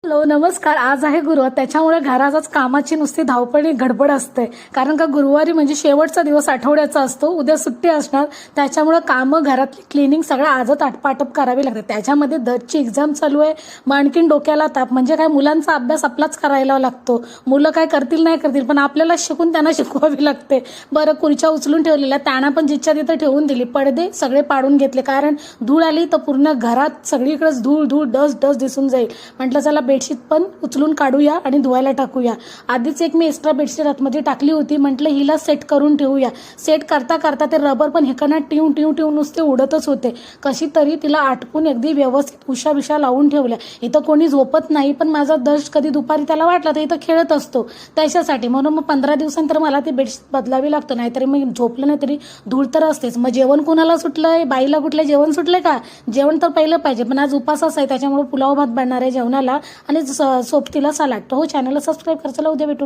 Hello नमस्कार. आज आहे गुरुवार, त्याच्यामुळे घरातच कामाची नुसती धावपळी गडबड असते. कारण का गुरुवारी म्हणजे शेवटचा दिवस आठवड्याचा असतो, उद्या सुट्टी असणार, त्याच्यामुळे कामं घरातली क्लिनिंग सगळं आजच आटपाटप करावी लागते. त्याच्यामध्ये दरची एक्झाम चालू आहे, मग आणखीन डोक्याला ताप. म्हणजे काय, मुलांचा अभ्यास आपलाच करायला लागतो. मुलं काय करतील नाही करतील, पण आपल्याला शिकून त्यांना शिकवावी लागते. बरं, खुर्च्या उचलून ठेवलेल्या, त्यांना पण जिथच्या तिथं ठेवून दिली. पडदे सगळे पाडून घेतले, कारण धूळ आली तर पूर्ण घरात सगळीकडेच धूळ धूळ डस्ट डस्ट दिसून जाईल. म्हटलं चला बेडशीट पण उचलून काढूया आणि धुवायला टाकूया. आधीच एक मी एक्स्ट्रा बेडशीट आतमध्ये टाकली होती, म्हटलं हिला सेट करून ठेवूया. सेट करता करता ते रबर पण हेकना टिव टिव टिव नुसते उडतच होते. कशी तरी तिला आटपून अगदी व्यवस्थित उशा बिशा लावून ठेवल्या. इथं कोणी झोपत नाही, पण माझा दर्श कधी दुपारी त्याला वाटला तर इथं खेळत असतो त्याच्यासाठी. म्हणून मग 15 दिवसांतर मला ती बेडशीट बदलावी लागतं, नाहीतरी मग झोपलं नाही तरी धूळ तर असतेच. मग जेवण कुणाला सुटलंय, बाईला कुठलं जेवण सुटलंय का? जेवण तर पहिलं पाहिजे, पण आज उपासाच आहे, त्याच्यामुळे पुलाव भात बनणार आहे जेवणाला आणि सोबतीला सलाड. तो चॅनलला सबस्क्राईब करा. चला उद्या भेटू.